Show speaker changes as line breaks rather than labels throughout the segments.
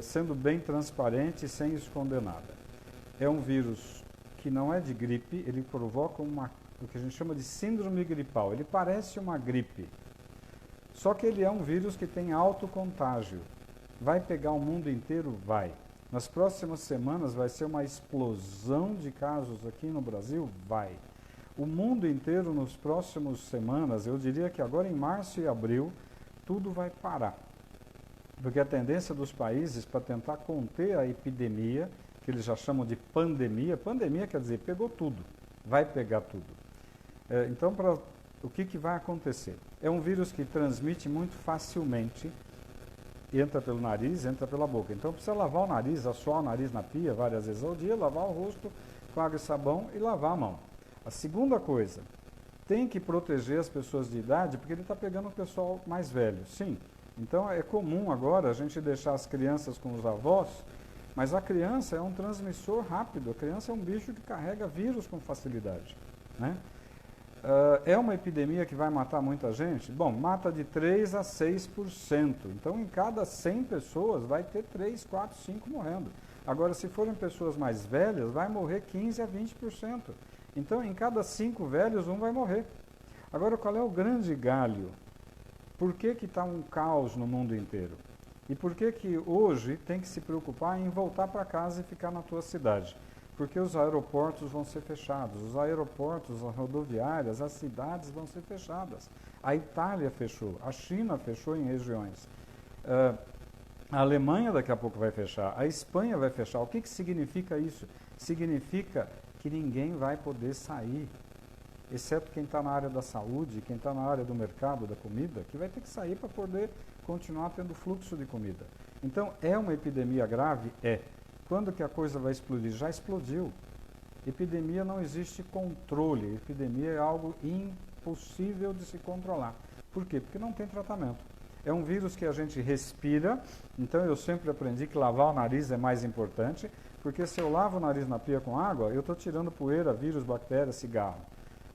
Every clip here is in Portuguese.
sendo bem transparente e sem esconder nada. É um vírus que não é de gripe, ele provoca o que a gente chama de síndrome gripal. Ele parece uma gripe, só que ele é um vírus que tem alto contágio. Vai pegar o mundo inteiro? Vai. Nas próximas semanas vai ser uma explosão de casos aqui no Brasil? Vai. O mundo inteiro nas próximas semanas, eu diria que agora em março e abril, tudo vai parar. Porque a tendência dos países para tentar conter a epidemia, que eles já chamam de pandemia quer dizer, pegou tudo, vai pegar tudo. Então, o que vai acontecer? É um vírus que transmite muito facilmente, entra pelo nariz, entra pela boca. Então, precisa lavar o nariz, assoar o nariz na pia várias vezes ao dia, lavar o rosto com água e sabão e lavar a mão. A segunda coisa, tem que proteger as pessoas de idade, porque ele está pegando o pessoal mais velho, sim. Então, é comum agora a gente deixar as crianças com os avós, mas a criança é um transmissor rápido, a criança é um bicho que carrega vírus com facilidade, né? É uma epidemia que vai matar muita gente? Bom, mata de 3 a 6%. Então, em cada 100 pessoas, vai ter 3, 4, 5 morrendo. Agora, se forem pessoas mais velhas, vai morrer 15 a 20%. Então, em cada 5 velhos, um vai morrer. Agora, qual é o grande galho? Por que está um caos no mundo inteiro? E por que hoje tem que se preocupar em voltar para casa e ficar na tua cidade? Porque os aeroportos vão ser fechados, os aeroportos, as rodoviárias, as cidades vão ser fechadas. A Itália fechou, a China fechou em regiões. A Alemanha daqui a pouco vai fechar, a Espanha vai fechar. O que significa isso? Significa que ninguém vai poder sair, exceto quem está na área da saúde, quem está na área do mercado da comida, que vai ter que sair para poder continuar tendo fluxo de comida. Então, é uma epidemia grave? É. Quando que a coisa vai explodir? Já explodiu. Epidemia não existe controle. Epidemia é algo impossível de se controlar. Por quê? Porque não tem tratamento. É um vírus que a gente respira, então eu sempre aprendi que lavar o nariz é mais importante, porque se eu lavo o nariz na pia com água, eu estou tirando poeira, vírus, bactéria, cigarro.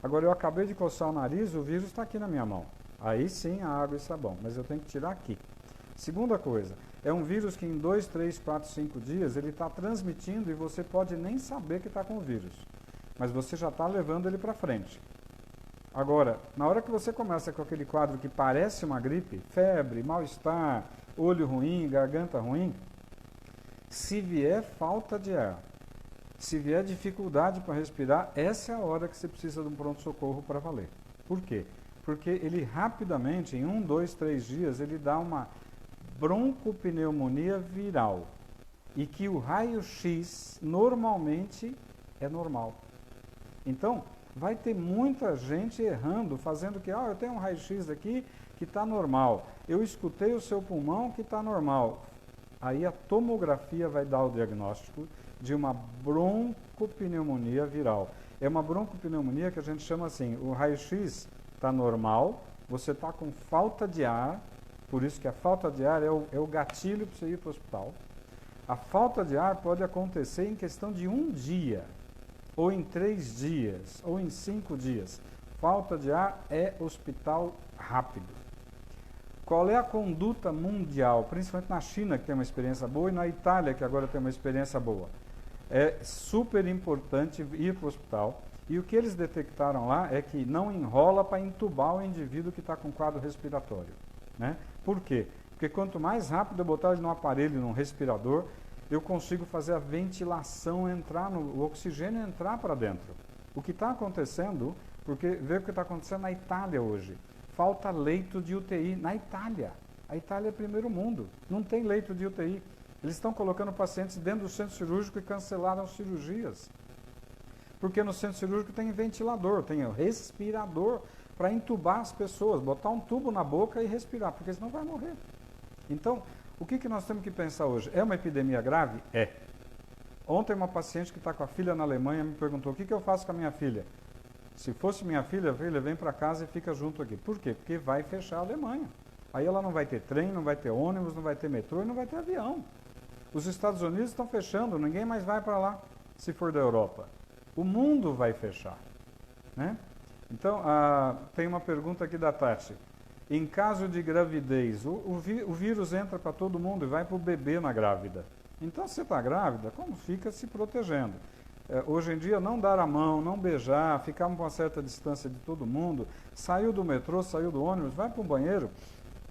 Agora, eu acabei de coçar o nariz, o vírus está aqui na minha mão. Aí sim, a água e sabão, mas eu tenho que tirar aqui. Segunda coisa, é um vírus que em 2, 3, 4, 5 dias ele está transmitindo e você pode nem saber que está com o vírus, mas você já está levando ele para frente. Agora, na hora que você começa com aquele quadro que parece uma gripe, febre, mal-estar, olho ruim, garganta ruim, se vier falta de ar, se vier dificuldade para respirar, essa é a hora que você precisa de um pronto-socorro para valer. Por quê? Porque ele rapidamente, em 1, 2, 3 dias, ele dá uma broncopneumonia viral. E que o raio-x normalmente é normal. Então, vai ter muita gente errando, fazendo que, eu tenho um raio-x aqui que está normal. Eu escutei o seu pulmão que está normal. Aí a tomografia vai dar o diagnóstico de uma broncopneumonia viral. É uma broncopneumonia que a gente chama assim, o raio-x está normal, você está com falta de ar, por isso que a falta de ar é o gatilho para você ir para o hospital. A falta de ar pode acontecer em questão de 1 dia, ou em 3 dias, ou em 5 dias. Falta de ar é hospital rápido. Qual é a conduta mundial, principalmente na China, que tem uma experiência boa, e na Itália, que agora tem uma experiência boa? É super importante ir para o hospital. E o que eles detectaram lá é que não enrola para entubar o indivíduo que está com quadro respiratório, né? Por quê? Porque quanto mais rápido eu botar ele num aparelho, num respirador, eu consigo fazer a ventilação entrar, o oxigênio entrar para dentro. O que está acontecendo, porque vê o que está acontecendo na Itália hoje. Falta leito de UTI na Itália. A Itália é primeiro mundo, não tem leito de UTI. Eles estão colocando pacientes dentro do centro cirúrgico e cancelaram cirurgias. Porque no centro cirúrgico tem ventilador, tem respirador para entubar as pessoas, botar um tubo na boca e respirar, porque senão vai morrer. Então, o que nós temos que pensar hoje? É uma epidemia grave? É. Ontem uma paciente que está com a filha na Alemanha me perguntou, o que eu faço com a minha filha? Se fosse minha filha, vem para casa e fica junto aqui. Por quê? Porque vai fechar a Alemanha. Aí ela não vai ter trem, não vai ter ônibus, não vai ter metrô e não vai ter avião. Os Estados Unidos estão fechando, ninguém mais vai para lá, se for da Europa. O mundo vai fechar, né? Então, tem uma pergunta aqui da Tati. Em caso de gravidez, o vírus entra para todo mundo e vai para o bebê na grávida. Então, se você está grávida, como fica se protegendo? Hoje em dia, não dar a mão, não beijar, ficar com uma certa distância de todo mundo, saiu do metrô, saiu do ônibus, vai para o banheiro,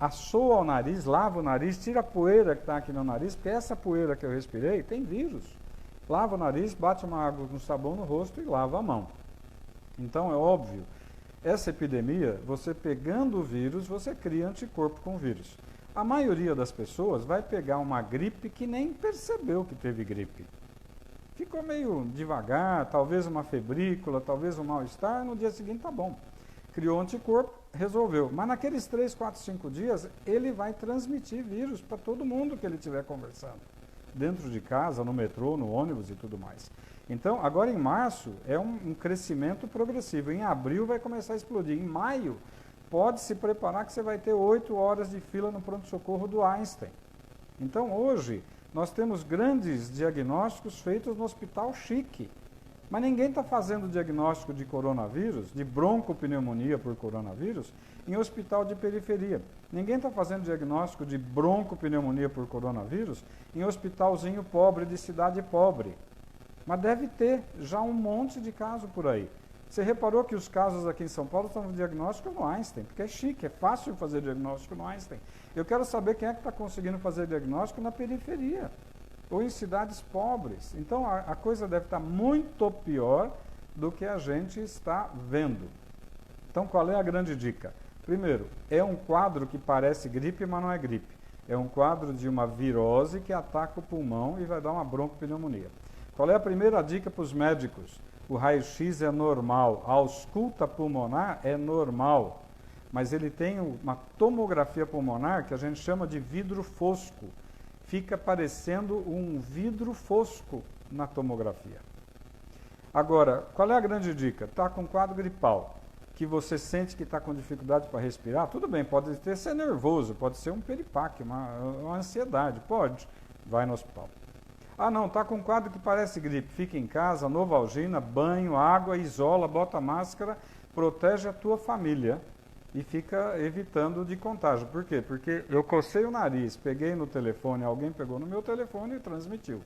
assoa o nariz, lava o nariz, tira a poeira que está aqui no nariz, porque essa poeira que eu respirei tem vírus. Lava o nariz, bate uma água com sabão no rosto e lava a mão. Então, é óbvio, essa epidemia, você pegando o vírus, você cria anticorpo com o vírus. A maioria das pessoas vai pegar uma gripe que nem percebeu que teve gripe. Ficou meio devagar, talvez uma febrícula, talvez um mal-estar, no dia seguinte tá bom. Criou anticorpo, resolveu. Mas naqueles 3, 4, 5 dias, ele vai transmitir vírus para todo mundo que ele estiver conversando. Dentro de casa, no metrô, no ônibus e tudo mais. Então, agora em março, é um crescimento progressivo. Em abril vai começar a explodir. Em maio, pode se preparar que você vai ter 8 horas de fila no pronto-socorro do Einstein. Então, hoje, nós temos grandes diagnósticos feitos no hospital chique. Mas ninguém está fazendo diagnóstico de coronavírus, de broncopneumonia por coronavírus, em hospital de periferia. Ninguém está fazendo diagnóstico de broncopneumonia por coronavírus em hospitalzinho pobre, de cidade pobre. Mas deve ter já um monte de casos por aí. Você reparou que os casos aqui em São Paulo estão no diagnóstico no Einstein, porque é chique, é fácil fazer diagnóstico no Einstein. Eu quero saber quem é que está conseguindo fazer diagnóstico na periferia, ou em cidades pobres. Então, a coisa deve estar muito pior do que a gente está vendo. Então, qual é a grande dica? Primeiro, é um quadro que parece gripe, mas não é gripe. É um quadro de uma virose que ataca o pulmão e vai dar uma broncopneumonia. Qual é a primeira dica para os médicos? O raio-x é normal, a ausculta pulmonar é normal, mas ele tem uma tomografia pulmonar que a gente chama de vidro fosco. Fica parecendo um vidro fosco na tomografia. Agora, qual é a grande dica? Está com quadro gripal, que você sente que está com dificuldade para respirar, tudo bem, pode ser nervoso, pode ser um piripaque, uma ansiedade, pode, vai no hospital. Ah não, está com um quadro que parece gripe, fica em casa, Novalgina, banho, água, isola, bota máscara, protege a tua família e fica evitando de contágio. Por quê? Porque eu cocei o nariz, peguei no telefone, alguém pegou no meu telefone e transmitiu.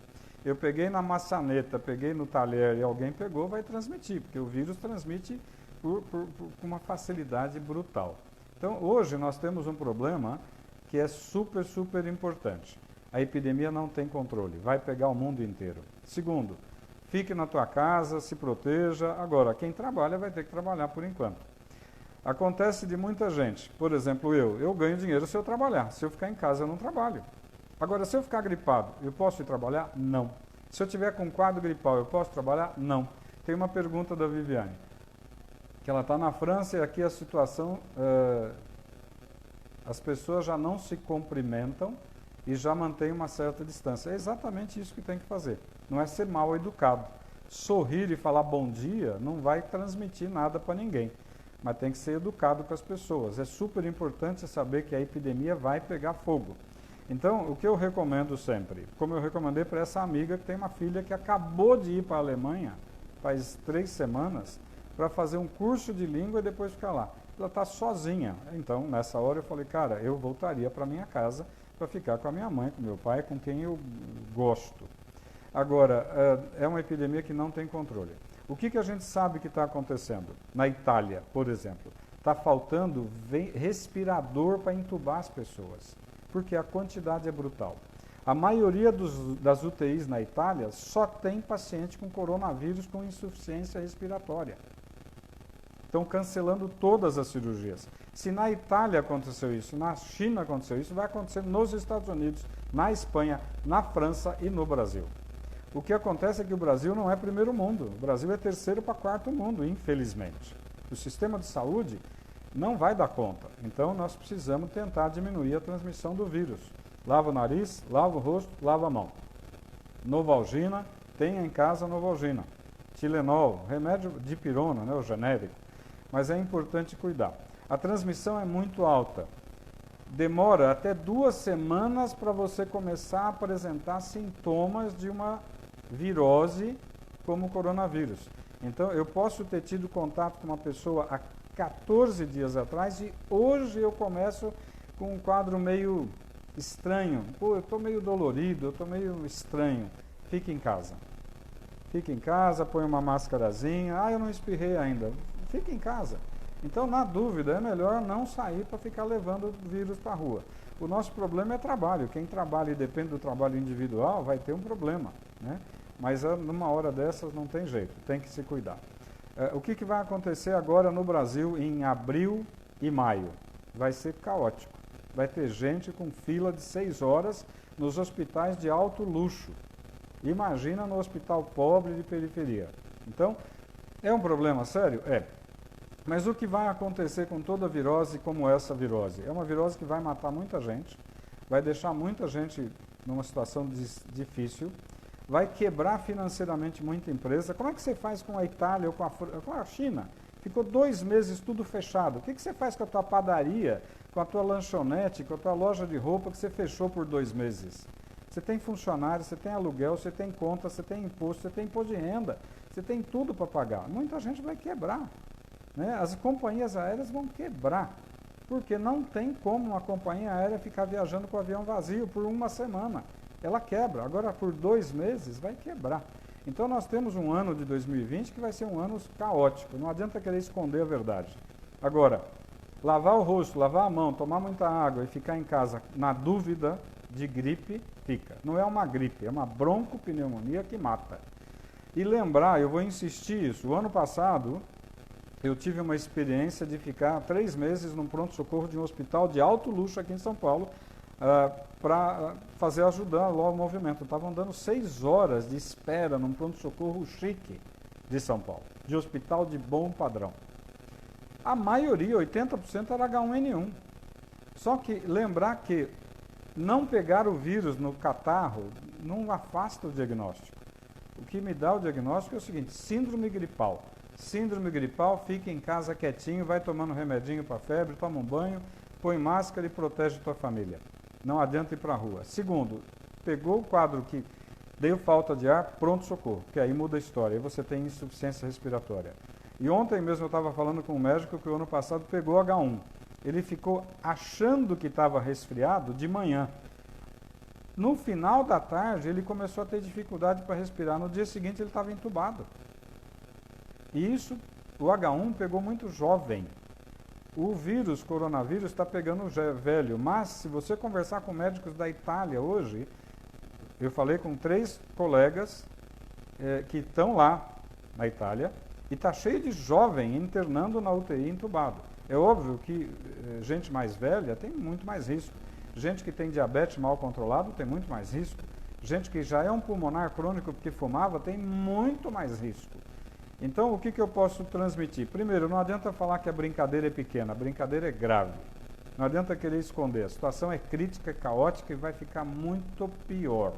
Eu peguei na maçaneta, peguei no talher e alguém pegou, vai transmitir, porque o vírus transmite com uma facilidade brutal. Então, hoje nós temos um problema que é super, super importante. A epidemia não tem controle, vai pegar o mundo inteiro. Segundo, fique na tua casa, se proteja. Agora, quem trabalha vai ter que trabalhar por enquanto. Acontece de muita gente, por exemplo, eu ganho dinheiro se eu trabalhar. Se eu ficar em casa, eu não trabalho. Agora, se eu ficar gripado, eu posso ir trabalhar? Não. Se eu tiver com quadro gripal, eu posso trabalhar? Não. Tem uma pergunta da Viviane, que ela está na França e aqui a situação, as pessoas já não se cumprimentam e já mantém uma certa distância. É exatamente isso que tem que fazer. Não é ser mal educado. Sorrir e falar bom dia não vai transmitir nada para ninguém. Mas tem que ser educado com as pessoas. É super importante saber que a epidemia vai pegar fogo. Então, o que eu recomendo sempre, como eu recomendei para essa amiga que tem uma filha que acabou de ir para a Alemanha, faz 3 semanas, para fazer um curso de língua e depois ficar lá. Ela está sozinha. Então, nessa hora eu falei, cara, eu voltaria para minha casa para ficar com a minha mãe, com meu pai, com quem eu gosto. Agora, é uma epidemia que não tem controle. O que a gente sabe que está acontecendo? Na Itália, por exemplo, está faltando respirador para entubar as pessoas, porque a quantidade é brutal. A maioria das UTIs na Itália só tem paciente com coronavírus com insuficiência respiratória. Estão cancelando todas as cirurgias. Se na Itália aconteceu isso, na China aconteceu isso, vai acontecer nos Estados Unidos, na Espanha, na França e no Brasil. O que acontece é que o Brasil não é primeiro mundo, o Brasil é terceiro para quarto mundo, infelizmente. O sistema de saúde não vai dar conta, então nós precisamos tentar diminuir a transmissão do vírus. Lava o nariz, lava o rosto, lava a mão. Novalgina, tenha em casa Novalgina. Tilenol, remédio de pirona, né, o genérico. Mas é importante cuidar. A transmissão é muito alta. Demora até 2 semanas para você começar a apresentar sintomas de uma virose como o coronavírus. Então, eu posso ter tido contato com uma pessoa há 14 dias atrás e hoje eu começo com um quadro meio estranho. Pô, eu estou meio dolorido, eu estou meio estranho. Fique em casa. Fique em casa, põe uma máscarazinha. Ah, eu não espirrei ainda. Fique em casa. Então, na dúvida, é melhor não sair para ficar levando o vírus para a rua. O nosso problema é trabalho. Quem trabalha e depende do trabalho individual vai ter um problema, né? Mas numa hora dessas não tem jeito, tem que se cuidar. O que vai acontecer agora no Brasil em abril e maio? Vai ser caótico. Vai ter gente com fila de 6 horas nos hospitais de alto luxo. Imagina no hospital pobre de periferia. Então, é um problema sério? É. Mas o que vai acontecer com toda virose como essa virose? É uma virose que vai matar muita gente, vai deixar muita gente numa situação difícil, vai quebrar financeiramente muita empresa. Como é que você faz com a Itália ou com a China? Ficou 2 meses tudo fechado. O que você faz com a tua padaria, com a tua lanchonete, com a tua loja de roupa que você fechou por 2 meses? Você tem funcionário, você tem aluguel, você tem conta, você tem imposto, você tem imposto de renda, você tem tudo para pagar. Muita gente vai quebrar, né? As companhias aéreas vão quebrar, porque não tem como uma companhia aérea ficar viajando com o avião vazio por 1 semana. Ela quebra. Agora, por 2 meses, vai quebrar. Então, nós temos um ano de 2020 que vai ser um ano caótico. Não adianta querer esconder a verdade. Agora, lavar o rosto, lavar a mão, tomar muita água e ficar em casa na dúvida de gripe, fica. Não é uma gripe, é uma broncopneumonia que mata. E lembrar, eu vou insistir isso, o ano passado eu tive uma experiência de ficar 3 meses num pronto-socorro de um hospital de alto luxo aqui em São Paulo, para ajudar lá o movimento. Estavam dando 6 horas de espera num pronto-socorro chique de São Paulo, de hospital de bom padrão. A maioria, 80%, era H1N1. Só que lembrar que não pegar o vírus no catarro não afasta o diagnóstico. O que me dá o diagnóstico é o seguinte: síndrome gripal. Síndrome gripal, fica em casa quietinho, vai tomando remedinho para febre, toma um banho, põe máscara e protege tua família. Não adianta ir para a rua. Segundo, pegou o quadro que deu falta de ar, pronto-socorro, que aí muda a história, aí você tem insuficiência respiratória. E ontem mesmo eu estava falando com um médico que o ano passado pegou H1. Ele ficou achando que estava resfriado de manhã. No final da tarde, ele começou a ter dificuldade para respirar. No dia seguinte, ele estava entubado. E isso, o H1 pegou muito jovem. O vírus, coronavírus, está pegando velho. Mas, se você conversar com médicos da Itália hoje, eu falei com 3 colegas que estão lá na Itália, e está cheio de jovem internando na UTI entubado. É óbvio que gente mais velha tem muito mais risco. Gente que tem diabetes mal controlado tem muito mais risco. Gente que já é um pulmonar crônico porque fumava tem muito mais risco. Então, o que eu posso transmitir? Primeiro, não adianta falar que a brincadeira é pequena, a brincadeira é grave. Não adianta querer esconder. A situação é crítica, é caótica e vai ficar muito pior.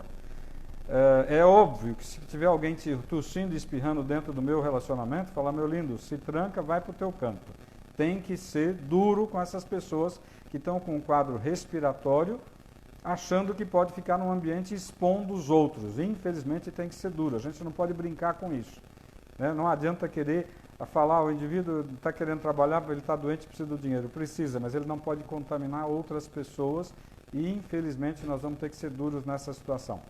É óbvio que se tiver alguém te tossindo e espirrando dentro do meu relacionamento, falar: meu lindo, se tranca, vai para o teu canto. Tem que ser duro com essas pessoas que estão com um quadro respiratório, achando que pode ficar num ambiente expondo os outros. Infelizmente tem que ser duro, a gente não pode brincar com isso, né? Não adianta querer falar: o indivíduo está querendo trabalhar, ele está doente, precisa do dinheiro. Precisa, mas ele não pode contaminar outras pessoas e infelizmente nós vamos ter que ser duros nessa situação.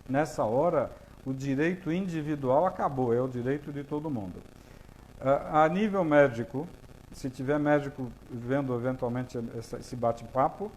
Nessa hora, o direito individual acabou, é o direito de todo mundo. A nível médico, se tiver médico vendo eventualmente esse bate-papo,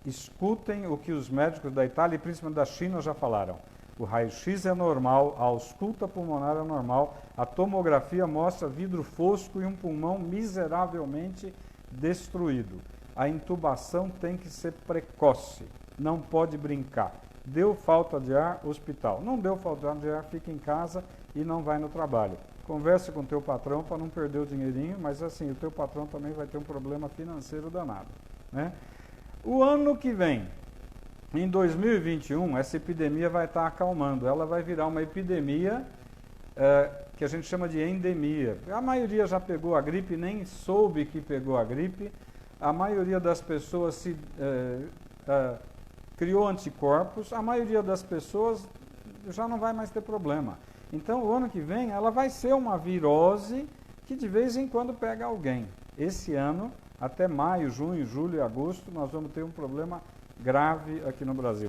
escutem o que os médicos da Itália e principalmente da China já falaram. O raio-x é normal, a ausculta pulmonar é normal, a tomografia mostra vidro fosco e um pulmão miseravelmente destruído. A intubação tem que ser precoce, não pode brincar. Deu falta de ar, hospital. Não deu falta de ar, fica em casa e não vai no trabalho. Converse com o teu patrão para não perder o dinheirinho, mas assim, o teu patrão também vai ter um problema financeiro danado, né? O ano que vem, em 2021, essa epidemia vai estar acalmando. Ela vai virar uma epidemia que a gente chama de endemia. A maioria já pegou a gripe, nem soube que pegou a gripe. A maioria das pessoas criou anticorpos, a maioria das pessoas já não vai mais ter problema. Então, o ano que vem, ela vai ser uma virose que de vez em quando pega alguém. Esse ano, até maio, junho, julho e agosto, nós vamos ter um problema grave aqui no Brasil.